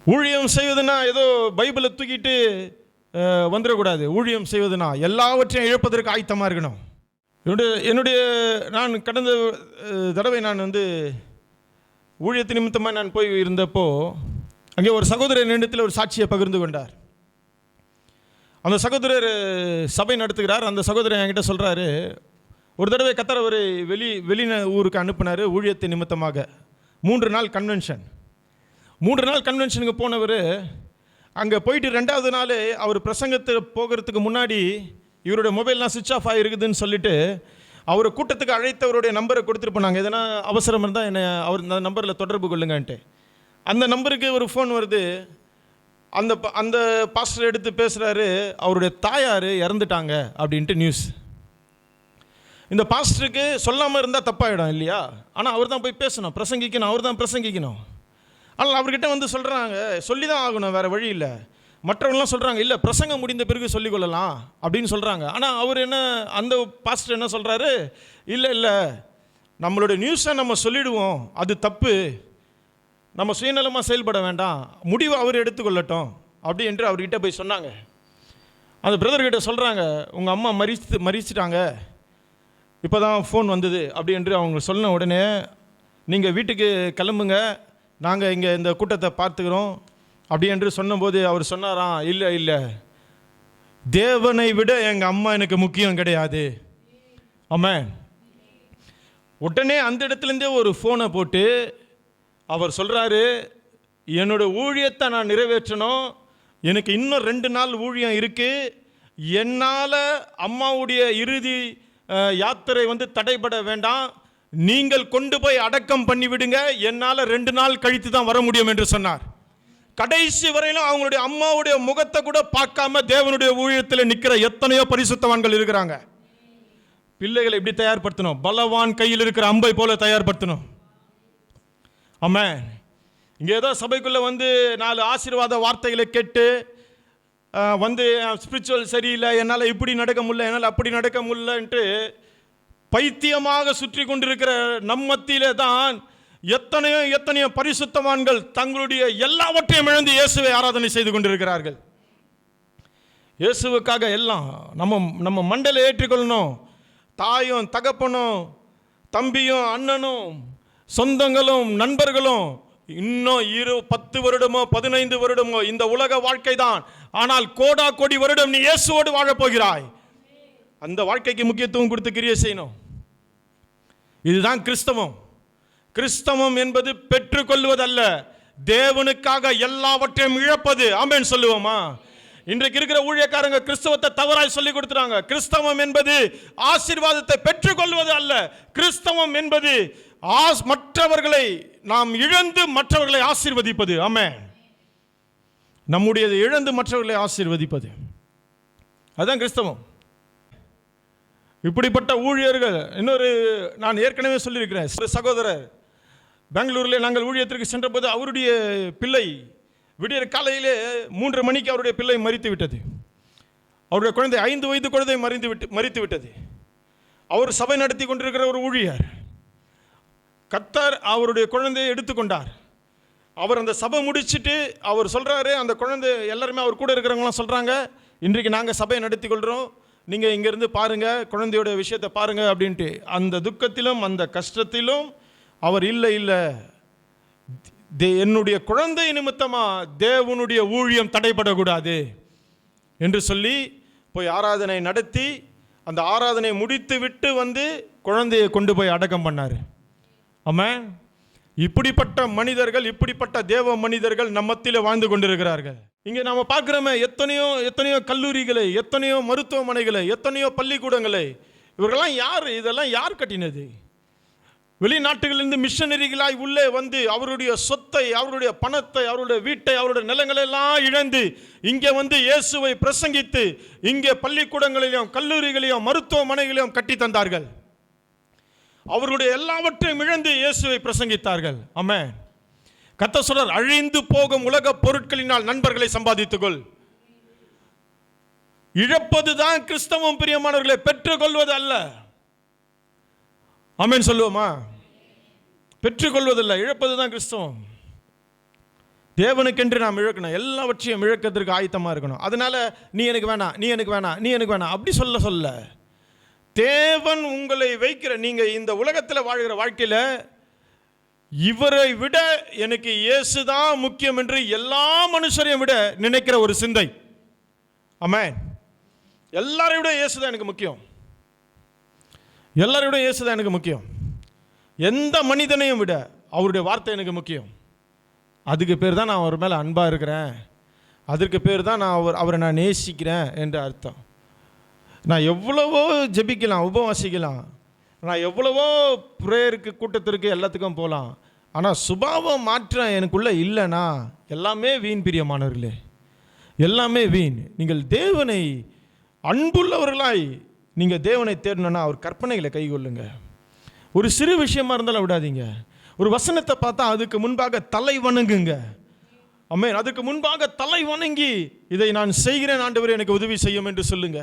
ஊழியம் செய்வதுன்னா ஏதோ பைபிளை தூக்கிட்டு வந்துடக்கூடாது. ஊழியம் செய்வதுன்னா எல்லாவற்றையும் இழப்பதற்கு ஆயத்தமாக இருக்கணும். என்னுடைய நான் கடந்த தடவை நான் ஊழியத்து நிமித்தமாக நான் போய் இருந்தப்போ அங்கே ஒரு சகோதரர் என்னிடத்தில் ஒரு சாட்சியை பகிர்ந்து கொண்டார். அந்த சகோதரர் சபை நடத்துகிறார். அந்த சகோதரர் என்கிட்ட சொல்கிறாரு, ஒரு தடவை கத்தர் ஒரு வெளி ஊருக்கு அனுப்பினார் ஊழியத்தை நிமித்தமாக. 3 நாள் கன்வென்ஷன். 3 நாள் கன்வென்ஷனுக்கு போனவர் அங்கே போயிட்டு 2வது நாள் அவர் பிரசங்கத்தை போகிறதுக்கு முன்னாடி இவருடைய மொபைல்லாம் சுவிட்ச் ஆஃப் ஆகிருக்குதுன்னு சொல்லிட்டு அவர் கூட்டத்துக்கு அழைத்தவருடைய நம்பரை கொடுத்துட்டு போனாங்க. எதனா அவசரம் இருந்தால் என்னை அவர் அந்த நம்பரில் தொடர்பு கொள்ளுங்கன்ட்டு. அந்த நம்பருக்கு ஒரு ஃபோன் வருது. அந்த பாஸ்டர் எடுத்து பேசுகிறாரு, அவருடைய தாயார் இறந்துட்டாங்க அப்படின்ட்டு நியூஸ். இந்த பாஸ்டருக்கு சொல்லாமல் இருந்தால் தப்பாயிடும் இல்லையா? ஆனால் அவர் தான் போய் பேசணும், பிரசங்கிக்கணும், அவர் தான் பிரசங்கிக்கணும். ஆனால் அவர்கிட்ட சொல்கிறாங்க, சொல்லி தான் ஆகணும், வேறு வழி இல்லை. மற்றவங்களாம் சொல்கிறாங்க, இல்லை பிரசங்கம் முடிந்த பிறகு சொல்லிக்கொள்ளலாம் அப்படின்னு சொல்கிறாங்க. ஆனால் அவர் அந்த பாஸ்டர் என்ன சொல்கிறாரு, இல்லை நம்மளுடைய நியூஸை நம்ம சொல்லிடுவோம், அது தப்பு, நம்ம சுயநலமாக செயல்பட வேண்டாம், முடிவை அவர் எடுத்துக்கொள்ளட்டும் அப்படி என்று அவர்கிட்ட போய் சொன்னாங்க. அந்த பிரதர்கிட்ட சொல்கிறாங்க, உங்கள் அம்மா மறிச்சிட்டாங்க, இப்போ தான் ஃபோன் வந்தது அப்படி என்று அவங்க சொன்ன உடனே, நீங்கள் வீட்டுக்கு கிளம்புங்க, நாங்கள் இங்கே இந்த கூட்டத்தை பார்த்துக்கிறோம் அப்படி என்று சொன்னபோது அவர் சொன்னாராம், இல்லை தேவனை விட எங்கள் அம்மா எனக்கு முக்கியம் கிடையாது. ஆமென். உடனே அந்த இடத்துலேருந்தே ஒரு ஃபோனை போட்டு அவர் சொல்கிறாரு, என்னோட ஊழியத்தை நான் நிறைவேற்றணும், எனக்கு இன்னும் 2 நாள் ஊழியம் இருக்குது, என்னால் அம்மாவுடைய இறுதி யாத்திரை தடைபட வேண்டாம், நீங்கள் கொண்டு போய் அடக்கம் பண்ணிவிடுங்க, என்னால் 2 நாள் கழித்து தான் வர முடியும் என்று சொன்னார். கடைசி வரையிலும் அவங்களுடைய அம்மாவுடைய முகத்தை கூட பார்க்காம தேவனுடைய ஊழியத்தில் நிற்கிற எத்தனையோ பரிசுத்தவான்கள் இருக்கிறாங்க. பிள்ளைகளை எப்படி தயார்படுத்தணும்? பலவான் கையில் இருக்கிற அம்பை போல தயார்படுத்தணும். ஆமென். இங்கே ஏதோ சபைக்குள்ளே 4 ஆசீர்வாத வார்த்தைகளை கேட்டு ஸ்பிரிச்சுவல் சரியில்லை, என்னால் இப்படி நடக்க முடியல, என்னால் அப்படி நடக்க முடியலன்ட்டு பைத்தியமாக சுற்றி கொண்டிருக்கிற நம் மத்தியிலே தான் எத்தனையோ பரிசுத்தவான்கள் தங்களுடைய எல்லாவற்றையும் இழந்து இயேசுவை ஆராதனை செய்து கொண்டிருக்கிறார்கள். இயேசுவுக்காக எல்லாம் நம்ம மண்டையில் ஏற்றிக்கொள்ளணும். தாயும் தகப்பனும் தம்பியும் அண்ணனும் சொந்தங்களும் நண்பர்களும் இன்னும் 10 வருடமோ 15 வருடமோ இந்த உலக வாழ்க்கை தான். ஆனால் கோடா கோடி வருடம் நீ இயேசுவோடு வாழப் போகிறாய். அந்த வாழ்க்கைக்கு முக்கியத்துவம் கொடுத்து கிரியை செய்யணும். இதுதான் கிறிஸ்தவம். கிறிஸ்தவம் என்பது பெற்றுக்கொள்வதல்ல, தேவனுக்காக எல்லாவற்றையும் இழப்பது. ஆமென் சொல்லுவோமா? இன்றைக்கு இருக்கிற ஊழியக்காரங்க கிறிஸ்தவத்தை தவறாய் சொல்லி கொடுத்துறாங்க. கிறிஸ்தவம் என்பது ஆசீர்வாதத்தை பெற்றுக்கொள்வது அல்ல. கிறிஸ்தவம் என்பது மற்றவர்களை நாம் இழந்து மற்றவர்களை ஆசீர்வதிப்பது. ஆமென். நம்முடையதை இழந்து மற்றவர்களை ஆசீர்வதிப்பது, அதுதான் கிறிஸ்தவம். இப்படிப்பட்ட ஊழியர்கள் நான் ஏற்கனவே சொல்லியிருக்கிறேன். சகோதரர் பெங்களூரில் நாங்கள் ஊழியத்திற்கு சென்றபோது அவருடைய பிள்ளை விடியற் காலையிலே 3 மணிக்கு அவருடைய பிள்ளை மரித்து விட்டது. அவருடைய குழந்தை 5 வயது குழந்தை மரித்து விட்டது. அவர் சபை நடத்தி கொண்டிருக்கிற ஒரு ஊழியர். கர்த்தர் அவருடைய குழந்தையை எடுத்துக்கொண்டார். அவர் அந்த சபை முடிச்சுட்டு அவர் சொல்கிறாரு, அந்த குழந்தை எல்லாருமே அவர் கூட இருக்கிறவங்களாம் சொல்கிறாங்க, இன்றைக்கு நாங்கள் சபையை நடத்தி கொள்கிறோம், நீங்கள் இங்கேருந்து பாருங்கள், குழந்தையோட விஷயத்தை பாருங்கள் அப்படின்ட்டு. அந்த துக்கத்திலும் அந்த கஷ்டத்திலும் அவர் இல்லை என்னுடைய குழந்தை நிமித்தமாக தேவனுடைய ஊழியம் தடைபடக்கூடாது என்று சொல்லி போய் ஆராதனை நடத்தி அந்த ஆராதனை முடித்து விட்டு குழந்தையை கொண்டு போய் அடக்கம் பண்ணார். ஆமென். இப்படிப்பட்ட மனிதர்கள், இப்படிப்பட்ட தேவ மனிதர்கள் நம்மத்திலே வாழ்ந்து கொண்டிருக்கிறார்கள். இங்கே நாம் பார்க்குறோமே எத்தனையோ கல்லூரிகளை, எத்தனையோ மருத்துவமனைகளை, எத்தனையோ பள்ளிக்கூடங்களை. இவர்களெல்லாம் யார்? இதெல்லாம் யார் கட்டினது? வெளிநாட்டுகளிலிருந்து மிஷனரிகளாய் உள்ளே அவருடைய சொத்தை, அவருடைய பணத்தை, அவருடைய வீட்டை, அவருடைய நிலங்களெல்லாம் இழந்து இங்கே இயேசுவை பிரசங்கித்து இங்கே பள்ளிக்கூடங்களிலும் கல்லூரிகளையும் மருத்துவமனைகளையும் கட்டி தந்தார்கள். அவர்களுடைய எல்லாவற்றையும் இழந்து இயேசுவை பிரசங்கித்தார்கள். ஆமென். கர்த்தர் சொல்றார், அழிந்து போகும் உலக பொருட்களினால் நண்பர்களை சம்பாதித்துக்கொள். இழப்பதுதான் கிறிஸ்தவம் பிரியமானவர்களை, பெற்றுக்கொள்வது அல்ல. ஆமென் சொல்லுவோமா? பெற்றுக்கொள்வதில்லை, இழப்பதுதான் கிறிஸ்தவம். தேவனுக்கென்று நாம் இழக்கணும், எல்லாவற்றையும் இழக்கிறதுக்கு ஆயத்தமாக இருக்கணும். அதனால நீ எனக்கு வேணாம், நீ எனக்கு வேணாம், நீ எனக்கு வேணாம் அப்படி சொல்ல தேவன் உங்களை வைக்கிற, நீங்கள் இந்த உலகத்தில் வாழ்கிற வாழ்க்கையில் இவரை விட எனக்கு இயேசு தான் முக்கியம் என்று எல்லா மனுஷரையும் விட நினைக்கிற ஒரு சிந்தை. ஆமென். எல்லாரை விட இயேசு தான் எனக்கு முக்கியம், எல்லாரை விட இயேசு தான் எனக்கு முக்கியம், எந்த மனிதனையும் விட அவருடைய வார்த்தை எனக்கு முக்கியம். அதுக்கு பேர் தான் நான் அவர் மேலே அன்பாக இருக்கிறேன், அதற்கு பேர் தான் நான் அவரை நான் நேசிக்கிறேன் என்ற அர்த்தம். நான் எவ்வளவோ ஜெபிக்கலாம், உபவாசிக்கலாம், நான் எவ்வளவோ ப்ரேயருக்கு கூட்டத்திற்கு எல்லாத்துக்கும் போகலாம், ஆனால் சுபாவம் மாற்றம் எனக்குள்ளே இல்லைன்னா எல்லாமே வீண் பிரியமானவர்களே, எல்லாமே வீண். நீங்கள் தேவனை அன்புள்ளவர்களாய் நீங்கள் தேவனை தேடணுன்னா அவர் கற்பனைகளை கைகொள்ளுங்க. ஒரு சிறு விஷயமா இருந்தாலும் விடாதீங்க. ஒரு வசனத்தை பார்த்தா அதுக்கு முன்பாக தலை வணங்குங்க. ஆமென். அதுக்கு முன்பாக தலை வணங்கி இதை நான் செய்கிறேன் ஆண்டவரே எனக்கு உதவி செய்யும் என்று சொல்லுங்க.